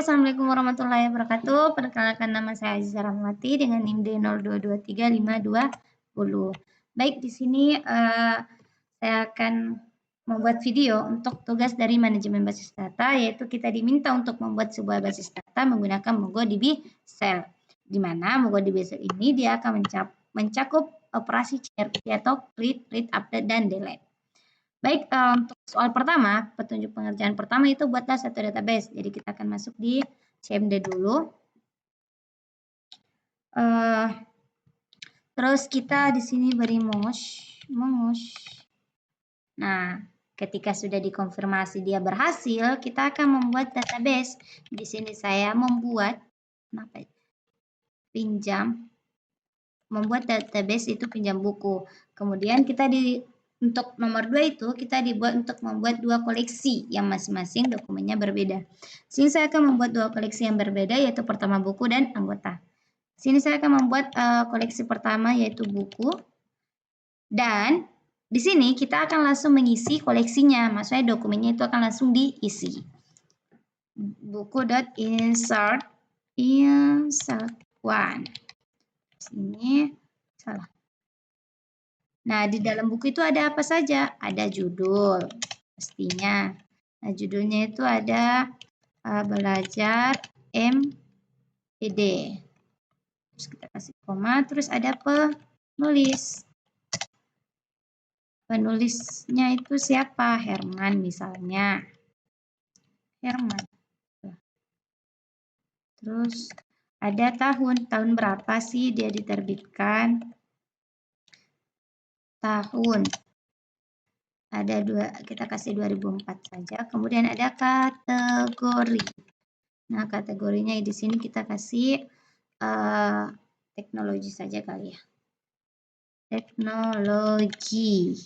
Assalamualaikum warahmatullahi wabarakatuh. Perkenalkan nama saya Aziza Rahmawati dengan NIM D02235210. Baik, di sini saya akan membuat video untuk tugas dari manajemen basis data, yaitu kita diminta untuk membuat sebuah basis data menggunakan MongoDB Shell. Di mana MongoDB Shell ini dia akan mencakup operasi CRP atau create, read, update, dan delete. Baik, untuk soal pertama, petunjuk pengerjaan pertama itu buatlah satu database. Jadi kita akan masuk di CMD dulu. Terus kita di sini beri mouse. Nah, ketika sudah dikonfirmasi dia berhasil, kita akan membuat database. Di sini saya membuat membuat database itu pinjam buku. Kemudian kita untuk nomor 2 itu kita dibuat untuk membuat 2 koleksi yang masing-masing dokumennya berbeda. Sini saya akan membuat 2 koleksi yang berbeda, yaitu pertama buku dan anggota. Sini saya akan membuat koleksi pertama yaitu buku, dan di sini kita akan langsung mengisi koleksinya, maksudnya dokumennya itu akan langsung diisi. Buku.insert one. Sini salah. Nah, di dalam buku itu ada apa saja? Ada judul, pastinya. Nah, judulnya itu ada belajar MPD. Terus kita kasih koma, terus ada penulis. Penulisnya itu siapa? Herman misalnya. Herman. Terus ada tahun berapa sih dia diterbitkan? Tahun. Ada kita kasih 2004 saja. Kemudian ada kategori. Nah, kategorinya di sini kita kasih teknologi saja kali ya. Teknologi.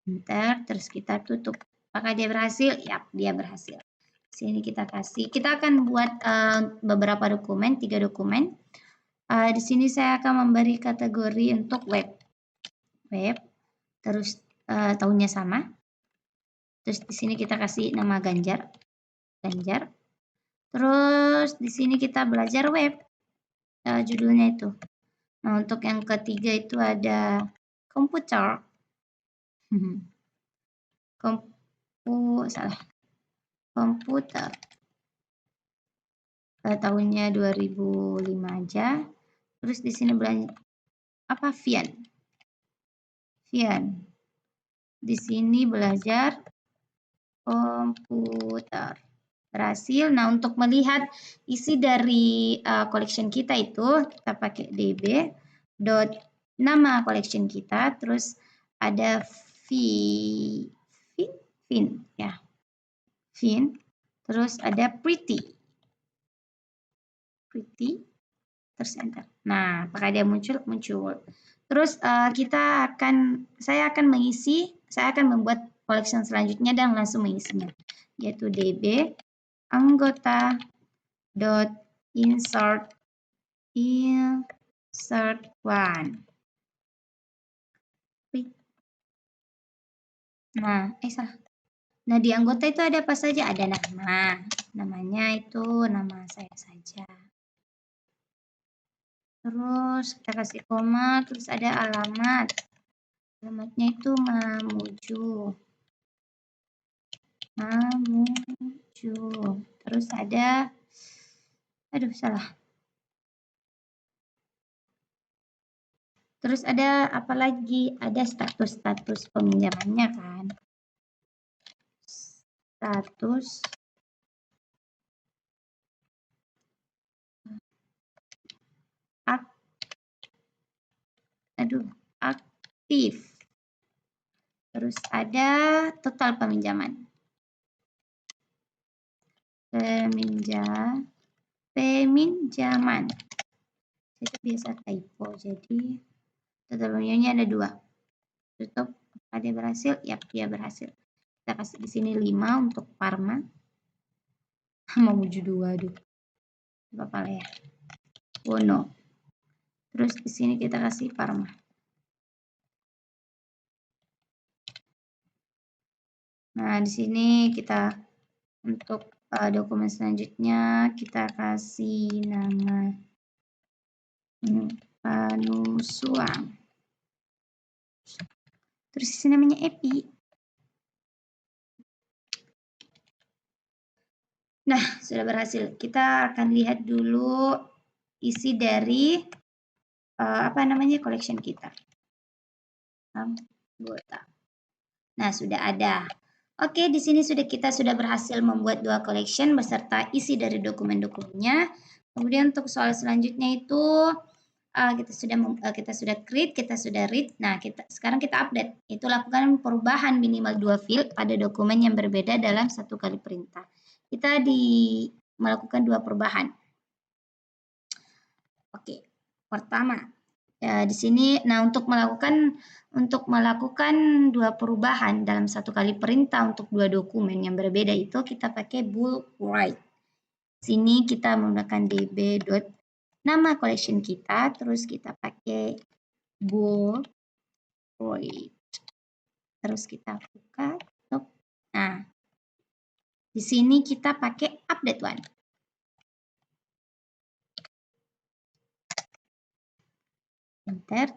Bentar, terus kita tutup. Apakah dia berhasil? Ya, dia berhasil. Sini kita akan buat beberapa dokumen, 3 dokumen. Di sini saya akan memberi kategori untuk web. Terus tahunnya sama. Terus di sini kita kasih nama Ganjar. Terus di sini kita belajar web. Judulnya itu. Nah, untuk yang ketiga itu ada komputer. Komputer. Tahunnya 2005 aja. Terus di sini apa? Vian. Di sini belajar komputer. Berhasil. Nah, untuk melihat isi dari collection kita itu, kita pakai db nama collection kita, terus ada fin ya. Terus ada pretty. Terus enter. Nah, apakah dia muncul? Terus saya akan membuat collection selanjutnya dan langsung mengisinya, yaitu db anggota insert one. Nah, salah. Nah, di anggota itu ada apa saja? Ada nama. Namanya itu nama saya saja. Terus kita kasih koma, terus ada alamat. Alamatnya itu Mamuju. Terus ada, salah. Terus ada apa lagi? Ada status peminjamannya kan. Status aktif. Terus ada total peminjaman. Peminjaman. Itu biasa typo, jadi total peminjamannya ada 2. Tutup. Apakah dia berhasil? Yap, dia berhasil. Kita kasih di sini 5 untuk Parma. Mamuju 2, aduh. Apa ya? Wono. Terus di sini kita kasih Parma. Nah, di sini kita untuk dokumen selanjutnya kita kasih nama penusuang. Terus isi namanya EPI. Nah, sudah berhasil. Kita akan lihat dulu isi dari collection kita. Anggota. Nah, sudah ada. Oke, di sini kita sudah berhasil membuat 2 collection beserta isi dari dokumen-dokumennya. Kemudian untuk soal selanjutnya itu kita sudah create, kita sudah read. Nah, sekarang kita update. Itu lakukan perubahan minimal 2 field pada dokumen yang berbeda dalam 1 kali perintah. Kita melakukan 2 perubahan. Oke, pertama di sini, nah untuk melakukan 2 perubahan dalam 1 kali perintah untuk 2 dokumen yang berbeda itu kita pakai bool write. Sini kita menggunakan db nama collection kita, terus kita pakai bool write. Terus kita buka. Nah, di sini kita pakai update one. Enter.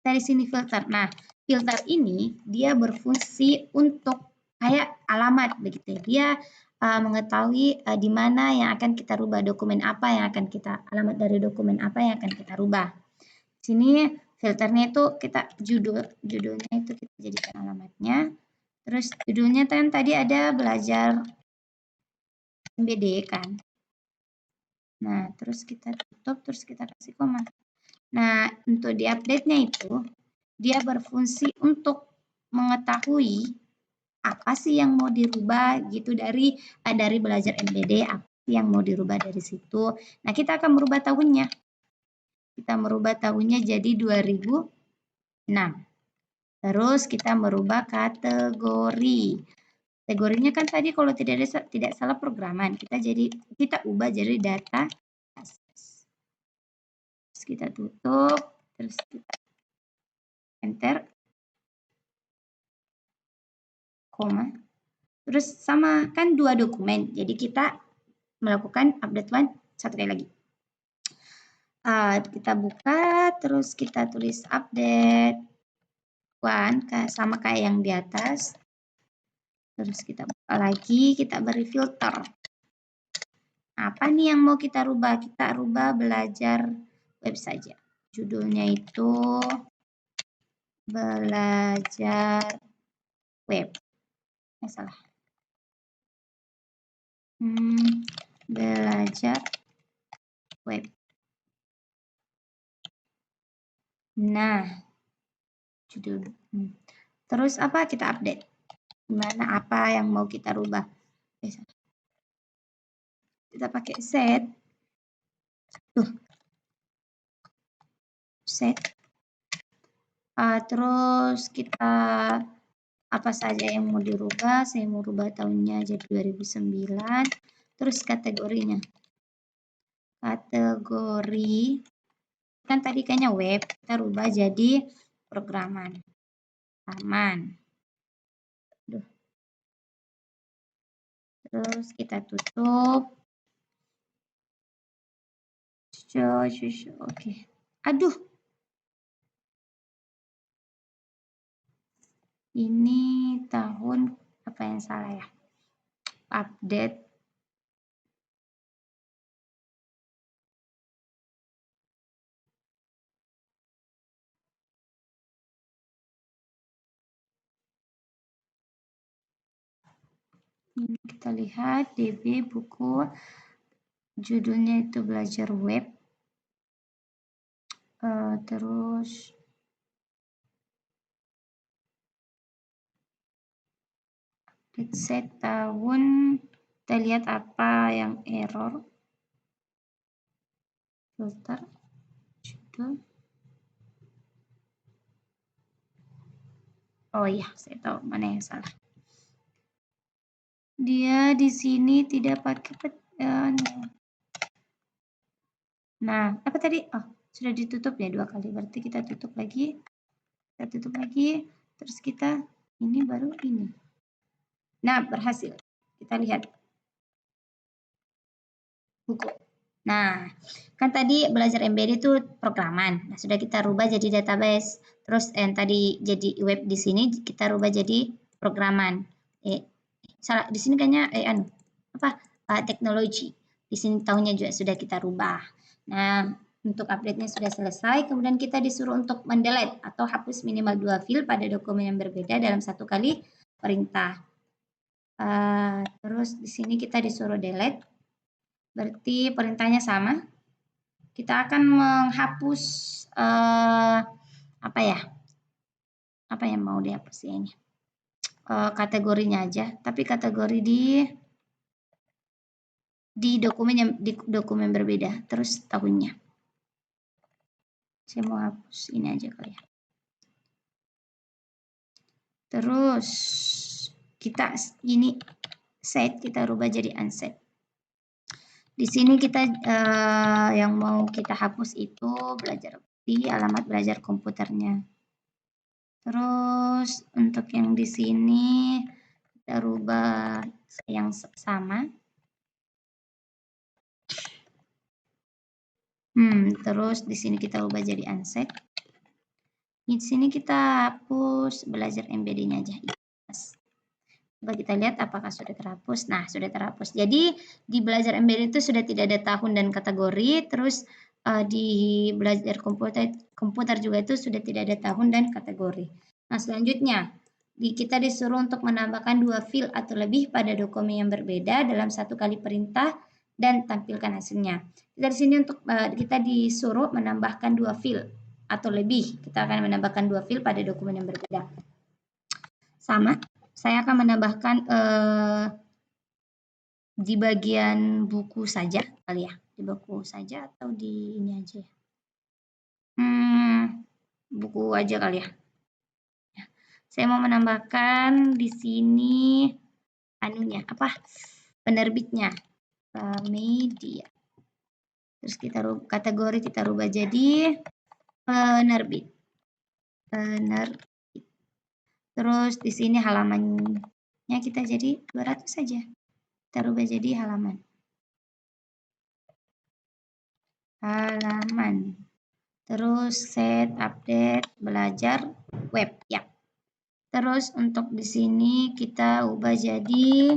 Dari sini filter. Nah, filter ini dia berfungsi untuk kayak alamat begitu. Dia mengetahui di mana yang akan kita rubah, dokumen apa yang akan kita alamat dari dokumen apa yang akan kita rubah. Sini filternya itu kita judulnya itu kita jadikan alamatnya. Terus judulnya kan tadi ada belajar MBD kan. Nah, terus kita tutup, terus kita kasih koma. Nah, untuk di update-nya itu dia berfungsi untuk mengetahui apa sih yang mau dirubah gitu dari belajar MBD, apa sih yang mau dirubah dari situ. Nah, kita akan merubah tahunnya. Kita merubah tahunnya jadi 2006. Terus kita merubah kategori. Kategorinya kan tadi kalau tidak salah programan, kita ubah jadi data. Terus kita tutup, terus kita enter. Koma. Terus sama kan 2 dokumen. Jadi kita melakukan update one 1 kali lagi. Kita buka, terus kita tulis update one sama kayak yang di atas. Terus kita buka lagi, kita beri filter. Apa nih yang mau kita rubah? Kita rubah belajar web saja. Judulnya itu belajar web. Salah. Belajar web. Nah, judul. Terus apa? Kita update. Gimana apa yang mau kita rubah? Kita pakai set. Set. Terus kita apa saja yang mau dirubah? Saya mau rubah tahunnya jadi 2009. Terus kategorinya. Kategori kan tadi kayaknya web, kita rubah jadi programan. Aman. Terus kita tutup. Oke. Aduh. Ini tahun apa yang salah ya? Update. Ini kita lihat DB buku judulnya itu belajar web. Terus set tahun, kita lihat apa yang error. Filter judul. Oh iya, saya tahu mana yang salah. Dia di sini tidak pakai nah, apa tadi? Oh, sudah ditutup ya 2 kali. Berarti kita tutup lagi. Kita tutup lagi. Terus kita ini baru ini. Nah, berhasil. Kita lihat. buku. Nah, kan tadi belajar embedded itu programan. Nah, sudah kita rubah jadi database. Terus yang tadi jadi web di sini kita rubah jadi programan. Salah di sini kayaknya teknologi. Di sini tahunnya juga sudah kita rubah. Nah, untuk update-nya sudah selesai, kemudian kita disuruh untuk mendelete atau hapus minimal 2 file pada dokumen yang berbeda dalam satu kali perintah. Terus di sini kita disuruh delete, berarti perintahnya sama. Kita akan menghapus apa yang mau dihapus ini, kategorinya aja, tapi kategori di dokumen berbeda, terus tahunnya. Saya mau hapus ini aja kali ya. Terus kita ini set kita rubah jadi unset. Di sini kita yang mau kita hapus itu belajar di alamat belajar komputernya. Terus untuk yang di sini kita rubah yang sama. Terus di sini kita ubah jadi unset. Di sini kita hapus belajar embedding aja. Coba kita lihat apakah sudah terhapus. Nah, sudah terhapus. Jadi di belajar embedding itu sudah tidak ada tahun dan kategori. Terus di belajar komputer juga itu sudah tidak ada tahun dan kategori. Nah, selanjutnya kita disuruh untuk menambahkan 2 file atau lebih pada dokumen yang berbeda dalam satu kali perintah dan tampilkan hasilnya. Kita di sini untuk kita disuruh menambahkan 2 file atau lebih. Kita akan menambahkan 2 file pada dokumen yang berbeda. Sama, saya akan menambahkan di bagian buku saja kali ya, di buku saja atau di ini aja ya. Buku aja kali ya. Saya mau menambahkan di sini penerbitnya, media. Terus kategori kita rubah jadi penerbit. Terus di sini halamannya kita jadi 200 saja. Kita rubah jadi halaman. Terus set update belajar web ya. Terus untuk di sini kita ubah jadi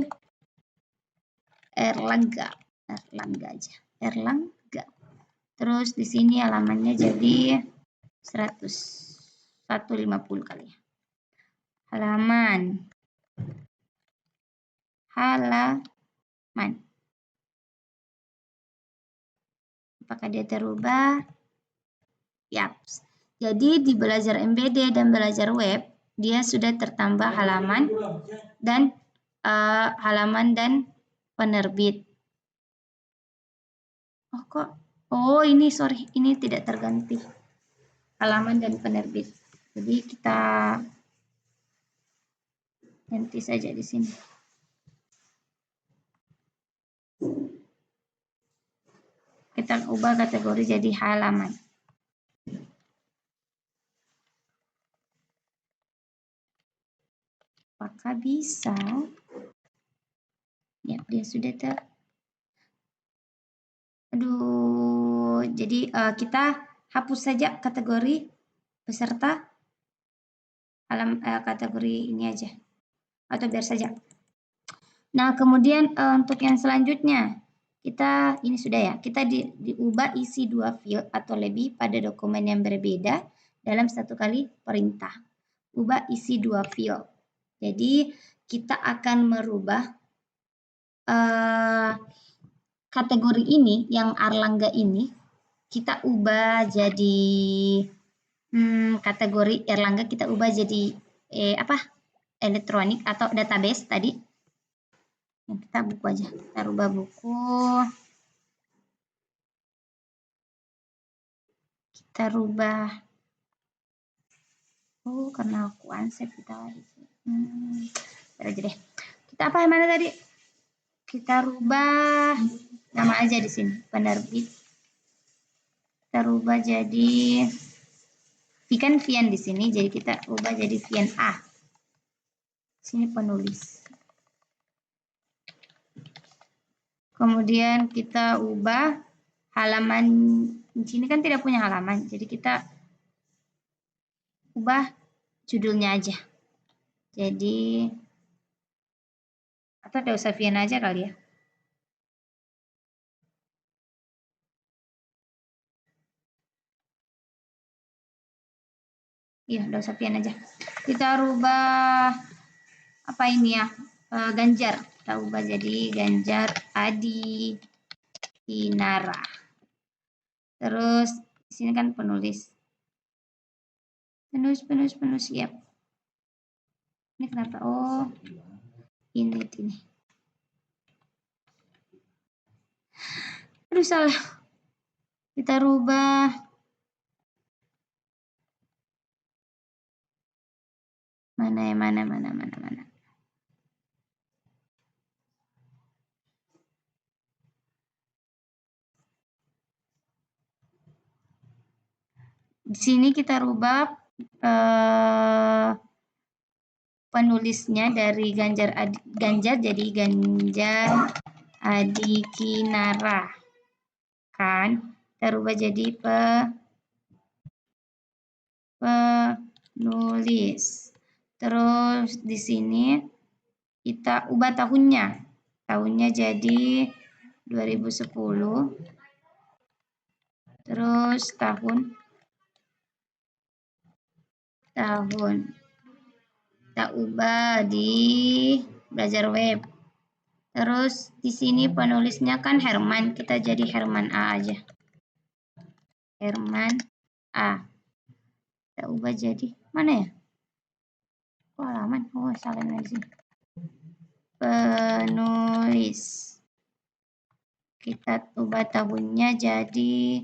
Erlangga aja. Erlangga. Terus di sini halamannya jadi 150 kali ya. Halaman. Apakah dia terubah? Yap. Jadi di belajar embedded dan belajar web, dia sudah tertambah halaman dan penerbit. Oh ini sorry, ini tidak terganti. Halaman dan penerbit. Jadi kita ganti saja di sini. Kita ubah kategori jadi halaman. Apakah bisa? Ya, dia sudah jadi kita hapus saja kategori peserta kategori ini aja. Atau biar saja. Nah, kemudian untuk yang selanjutnya, ini sudah ya, kita diubah isi 2 file atau lebih pada dokumen yang berbeda dalam satu kali perintah. Ubah isi 2 file. Jadi, kita akan merubah kategori ini, yang Erlangga ini, kita ubah jadi kategori Erlangga kita ubah jadi elektronik atau database tadi. Kita buku aja, kita rubah buku. Kita rubah. Karena aku unset kita lagi. Aja deh. Kita apa yang mana tadi? Kita rubah nama aja di sini, penerbit. Kita rubah jadi ikan Vian di sini, jadi kita rubah jadi Vian A. Sini penulis. Kemudian kita ubah halaman, di sini kan tidak punya halaman, jadi kita ubah judulnya aja. Jadi, atau Dausafian aja kali ya. Iya, Dausafian aja. Kita rubah apa ini ya? Ganjar. Kita ubah jadi Ganjar Adi Kinara. Terus di sini kan penulis. Penulis siap. Ini kenapa? Oh, ini. Aduh, salah. Kita rubah. Mana. Di sini kita rubah penulisnya dari Ganjar jadi Ganjar Adi Kinara. Kan? Kita rubah jadi penulis. Terus di sini kita ubah tahunnya. Tahunnya jadi 2010. Terus tahun kita ubah di belajar web. Terus di sini penulisnya kan Herman, kita jadi Herman A aja. Herman A. Kita ubah jadi mana ya? Oh, halaman. Oh, salah lagi. Penulis. Kita ubah tahunnya jadi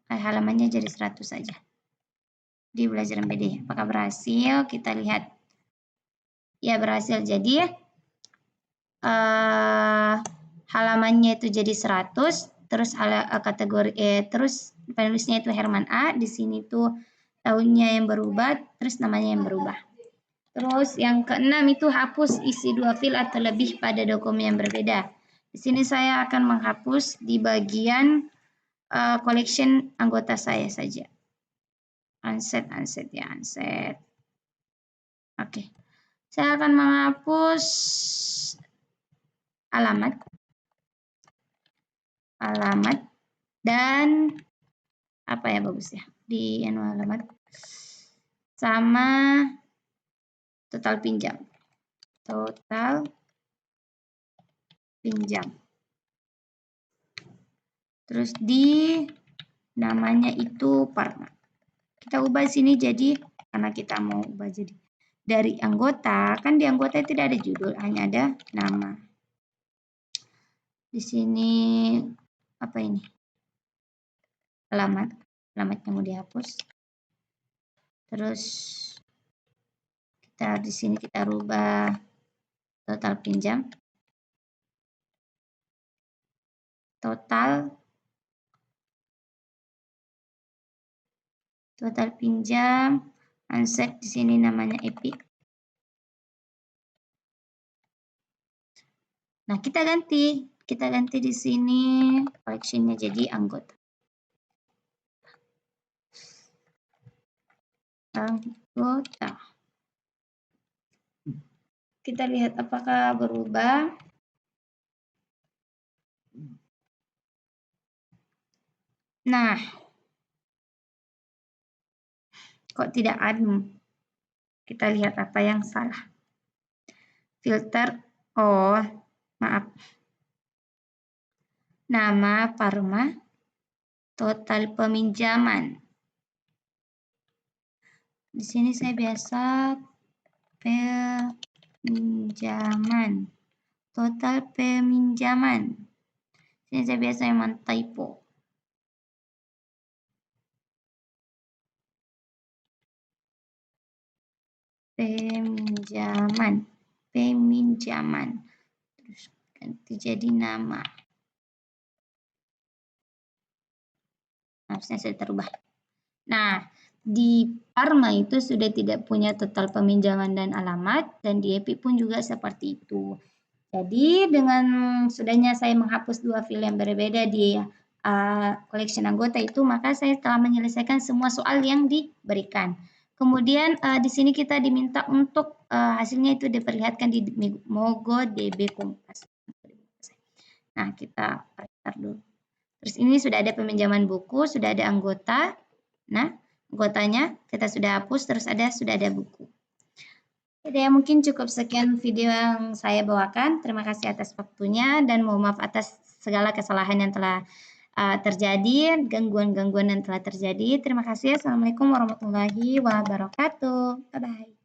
halamannya jadi 100 saja. Di belajar MPD. Apakah berhasil? Kita lihat. Ya, berhasil. Jadi halamannya itu jadi 100, terus kategori terus penulisnya itu Herman A. Di sini tuh tahunnya yang berubah, terus namanya yang berubah. Terus yang keenam itu hapus isi 2 file atau lebih pada dokumen yang berbeda. Di sini saya akan menghapus di bagian collection anggota saya saja. Unset ya, unset. Oke. Saya akan menghapus alamat dan apa ya bagus ya di alamat sama total pinjam. Terus di namanya itu Parma. Kita ubah sini jadi karena kita mau ubah jadi dari anggota, kan di anggota tidak ada judul, hanya ada nama. Di sini apa ini? Alamatnya mau dihapus. Terus di sini kita rubah total pinjam. Total pinjam, unset di sini namanya EPI. Nah, kita ganti di sini collection-nya jadi anggota. Kita lihat apakah berubah. Nah, kok tidak ada? Kita lihat apa yang salah. Filter, oh maaf. Nama Parma, total peminjaman. Di sini saya biasa peminjaman, total peminjaman. Sini saya biasa memang typo. Peminjaman. Terus ganti jadi nama. Harusnya sudah terubah. Nah, di Parma itu sudah tidak punya total peminjaman dan alamat, dan di EPI pun juga seperti itu. Jadi dengan sudahnya saya menghapus 2 file yang berbeda di collection anggota itu, maka saya telah menyelesaikan semua soal yang diberikan. Kemudian di sini kita diminta untuk hasilnya itu diperlihatkan di MongoDB Kompas. Nah, kita restart dulu. Terus ini sudah ada peminjaman buku, sudah ada anggota. Nah, anggotanya kita sudah hapus, terus sudah ada buku. Jadi ya mungkin cukup sekian video yang saya bawakan. Terima kasih atas waktunya dan mohon maaf atas segala kesalahan yang telah terjadi, gangguan-gangguan yang telah terjadi. Terima kasih. Assalamualaikum warahmatullahi wabarakatuh. Bye-bye.